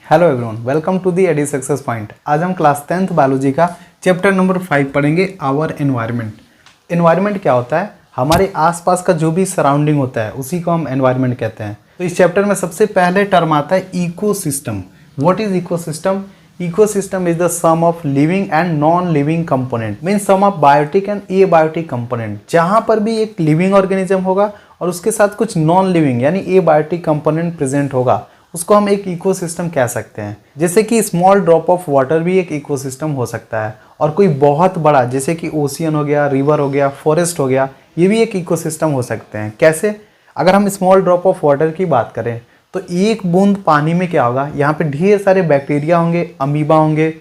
Hello everyone, welcome to the AD success point. आज हम class 10th biology का chapter number 5 पढ़ेंगे, our environment. Environment क्या होता है? हमारे आसपास का जो भी सराउंडिंग होता है उसी को हम एनवायरनमेंट कहते हैं। तो इस चैप्टर में सबसे पहले टर्म आता है ecosystem. What is ecosystem? Ecosystem is the sum of living and non living component, means sum of biotic and abiotic component. जहां पर भी एक लिविंग ऑर्गेनिज्म होगा और उसके साथ कुछ नॉन लिविंग यानी एबायोटिक कंपोनेंट प्रेजेंट होगा, उसको हम एक इकोसिस्टम कह सकते हैं। जैसे कि स्मॉल ड्रॉप ऑफ वाटर भी एक इकोसिस्टम हो सकता है, और कोई बहुत बड़ा जैसे कि ओशियन हो गया, रिवर हो गया, फॉरेस्ट हो गया, ये भी एक इकोसिस्टम हो सकते हैं। कैसे? अगर हम स्मॉल ड्रॉप ऑफ वाटर की बात करें तो एक बूंद पानी में क्या होगा, यहाँ पे ढेर सारे बैक्टीरिया होंगे, अमीबा होंगे,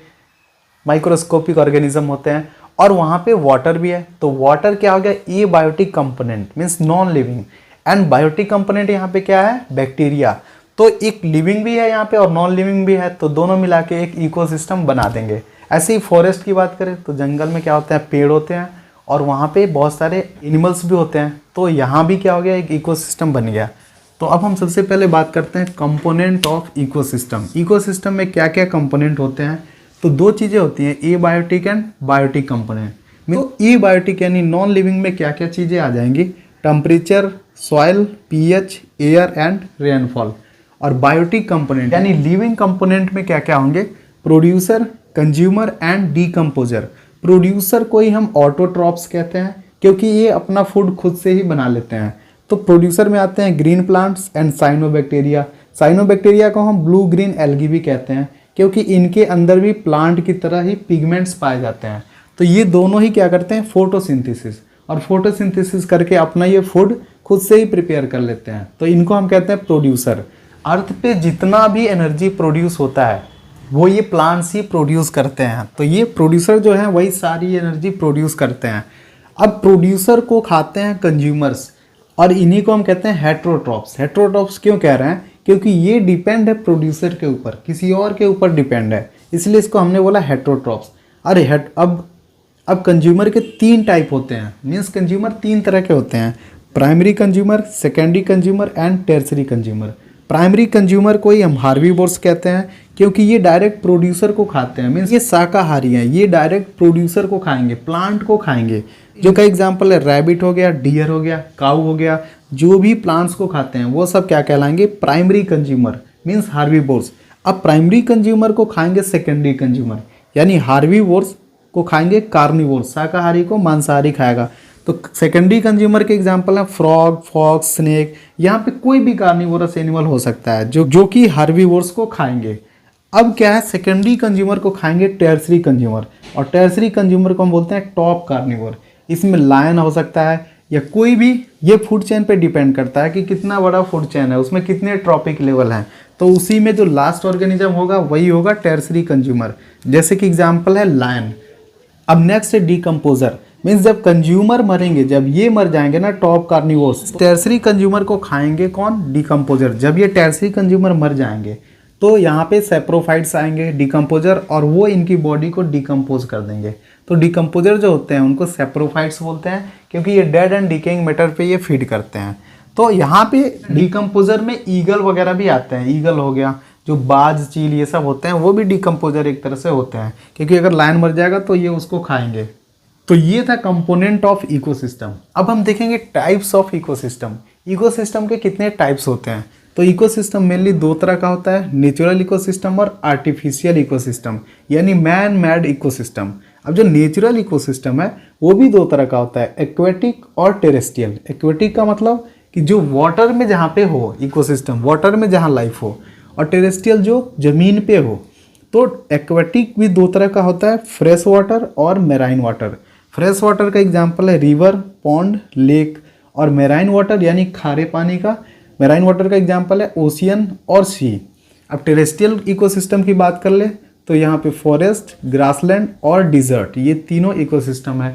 माइक्रोस्कोपिक ऑर्गेनिज्म होते हैं, और वहाँ पे वाटर भी है। तो वाटर क्या हो गया? Abiotic component, means non living, and biotic component यहाँ पे क्या है? बैक्टीरिया। तो एक लिविंग भी है यहाँ पे और नॉन लिविंग भी है, तो दोनों मिला के एक इकोसिस्टम बना देंगे। ऐसे ही फॉरेस्ट की बात करें तो जंगल में क्या होते हैं? पेड़ होते हैं, और वहाँ पे बहुत सारे एनिमल्स भी होते हैं। तो यहाँ भी क्या हो गया? एक इकोसिस्टम बन गया। तो अब हम सबसे पहले बात करते हैं कंपोनेंट ऑफ इकोसिस्टम। इकोसिस्टम में क्या क्या कंपोनेंट होते हैं? तो दो चीज़ें होती हैं, ए बायोटिक एंड बायोटिक कंपोनेंट। तो ए बायोटिक यानी नॉन लिविंग में क्या क्या चीज़ें आ जाएंगी? Temperature, soil, pH, air and rainfall. और बायोटिक कंपोनेंट यानी लिविंग कंपोनेंट में क्या क्या होंगे? Producer, consumer and decomposer. Producer को ही हम ऑटोट्रॉप्स कहते हैं, क्योंकि ये अपना फूड खुद से ही बना लेते हैं। तो प्रोड्यूसर में आते हैं green plants and cyanobacteria. Cyanobacteria को हम ब्लू ग्रीन एल्गी भी कहते हैं, क्योंकि इनके अंदर भी प्लांट की तरह ही पिगमेंट्स पाए जाते हैं। तो ये दोनों ही क्या करते हैं? फोटोसिंथेसिस, और फोटोसिंथेसिस करके अपना ये फूड खुद से ही प्रिपेयर कर लेते हैं। तो इनको हम कहते हैं प्रोड्यूसर। अर्थ पे जितना भी एनर्जी प्रोड्यूस होता है वो ये प्लांट्स ही प्रोड्यूस करते हैं। तो ये प्रोड्यूसर जो है वही सारी एनर्जी प्रोड्यूस करते हैं। अब प्रोड्यूसर को खाते हैं कंज्यूमर्स, और इन्हीं को हम कहते हैं हेट्रोट्रॉप्स। हेट्रोट्रॉप्स क्यों कह रहे हैं? क्योंकि ये डिपेंड है प्रोड्यूसर के ऊपर, किसी और के ऊपर डिपेंड है, इसलिए इसको हमने बोला हेट्रोट्रॉप्स। अरे अब कंज्यूमर के 3 टाइप होते हैं, मीन्स कंज्यूमर 3 तरह के होते हैं: primary consumer, secondary consumer and tertiary consumer. Primary consumer को ही हम हार्बीवोर्स कहते हैं, क्योंकि ये डायरेक्ट प्रोड्यूसर को खाते हैं, मीन्स ये शाकाहारी हैं, ये डायरेक्ट प्रोड्यूसर को खाएंगे, प्लांट को खाएंगे। जो का एग्जांपल है रैबिट हो गया, डियर हो गया, काऊ हो गया, जो भी प्लांट्स को खाते हैं वो सब क्या कहलाएंगे? Primary consumer, means herbivores. अब प्राइमरी कंज्यूमर को खाएंगे सेकेंडरी कंज्यूमर, यानी हार्बीवोर्स को खाएंगे कार्निवोर्स, शाकाहारी को मांसाहारी खाएगा। तो सेकेंडरी कंज्यूमर के एग्जांपल है फ्रॉग, फॉक्स, स्नेक। यहाँ पे कोई भी कार्निवोरस एनिमल हो सकता है जो कि हार्बीवोर्स को खाएंगे। अब क्या है? सेकेंडरी कंज्यूमर को खाएंगे टर्सरी कंज्यूमर, और टर्सरी कंज्यूमर को हम बोलते हैं टॉप कार्निवोर। इसमें लायन हो सकता है या कोई भी, ये फूड चेन पे डिपेंड करता है कि कितना बड़ा फूड चेन है, उसमें कितने ट्रॉपिक लेवल हैं। तो उसी में जो लास्ट ऑर्गेनिज्म होगा वही होगा टर्सरी कंज्यूमर, जैसे कि एग्जाम्पल है लायन। अब नेक्स्ट है डीकम्पोजर, मीन्स जब कंज्यूमर मरेंगे, जब ये मर जाएंगे ना टॉप कार्निवोर्स, टर्सरी कंज्यूमर को खाएंगे कौन? डीकम्पोजर। जब ये टर्सरी कंज्यूमर मर जाएंगे तो यहाँ पे सेप्रोफाइट्स आएंगे, डीकम्पोजर, और वो इनकी बॉडी को डीकम्पोज कर देंगे। तो डीकम्पोजर जो होते हैं उनको सेप्रोफाइट्स बोलते हैं, क्योंकि ये डेड एंड डिकेइंग मैटर पे ये फीड करते हैं। तो यहाँ पे डीकम्पोजर में ईगल वगैरह भी आते हैं। ईगल हो गया, जो बाज, चील, ये सब होते हैं, वो भी डीकम्पोजर एक तरह से होते हैं, क्योंकि अगर लायन मर जाएगा तो ये उसको खाएंगे। तो ये था कंपोनेंट ऑफ इकोसिस्टम। अब हम देखेंगे टाइप्स ऑफ इकोसिस्टम। इकोसिस्टम के कितने टाइप्स होते हैं? तो इकोसिस्टम मेनली 2 तरह का होता है, नेचुरल इकोसिस्टम और आर्टिफिशियल इकोसिस्टम, यानी मैन मेड इकोसिस्टम। अब जो नेचुरल इकोसिस्टम है वो भी 2 तरह का होता है, एक्वेटिक और टेरेस्ट्रियल। एक्वेटिक का मतलब कि जो वाटर में जहाँ पे हो इकोसिस्टम, वाटर में जहाँ लाइफ हो, और टेरेस्ट्रियल जो जमीन पे हो। तो एक्वेटिक भी 2 तरह का होता है, फ्रेश वाटर और मेराइन वाटर। फ्रेश वाटर का एग्जांपल है रिवर, पॉन्ड, लेक, और मेराइन वाटर यानी खारे पानी का, मेराइन वाटर का एग्जांपल है ओशियन और सी। अब टेरेस्ट्रियल इकोसिस्टम की बात कर ले तो यहाँ पे फॉरेस्ट, ग्रासलैंड और डिजर्ट, ये तीनों इकोसिस्टम है।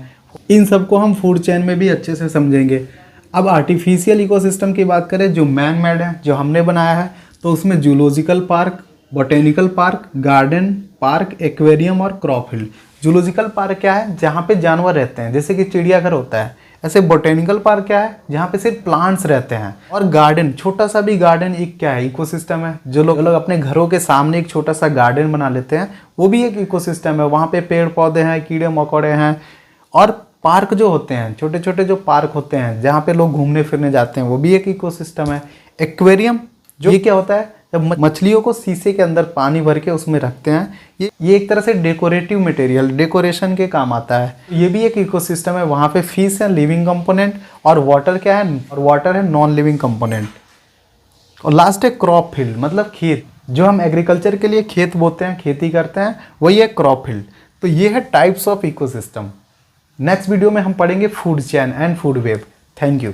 इन सबको हम फूड चेन में भी अच्छे से समझेंगे। अब आर्टिफिशियल इकोसिस्टम की बात करें, जो मैन मेड है, जो हमने बनाया है, तो उसमें zoological park, botanical park, garden, park, aquarium और क्रॉप फील्ड। जूलॉजिकल पार्क क्या है? जहाँ पे जानवर रहते हैं, जैसे कि चिड़ियाघर होता है। ऐसे बोटेनिकल पार्क क्या है, जहाँ पे सिर्फ प्लांट्स रहते हैं। और गार्डन, छोटा सा भी गार्डन एक क्या है, इकोसिस्टम है। जो लोग अपने घरों के सामने एक छोटा सा गार्डन बना लेते हैं, वो भी एक इकोसिस्टम है। वहाँ पे पेड़ पौधे हैं, कीड़े मकोड़े हैं। और पार्क जो होते हैं, छोटे छोटे जो पार्क होते हैं जहाँ पे लोग घूमने फिरने जाते हैं, वो भी एक इकोसिस्टम है। एक्वेरियम, जो ये क्या होता है, जब मछलियों को शीशे के अंदर पानी भर के उसमें रखते हैं, ये एक तरह से डेकोरेटिव मटेरियल, डेकोरेशन के काम आता है। ये भी एक इकोसिस्टम है। वहाँ पे फिश है लिविंग कंपोनेंट, और वाटर क्या है, और वाटर है नॉन लिविंग कंपोनेंट। और लास्ट है क्रॉप फील्ड, मतलब खेत। जो हम एग्रीकल्चर के लिए खेत बोते हैं, खेती करते हैं, वही है क्रॉप फील्ड। तो ये है types of ecosystem. Next video में हम पढ़ेंगे food chain and food web. Thank you.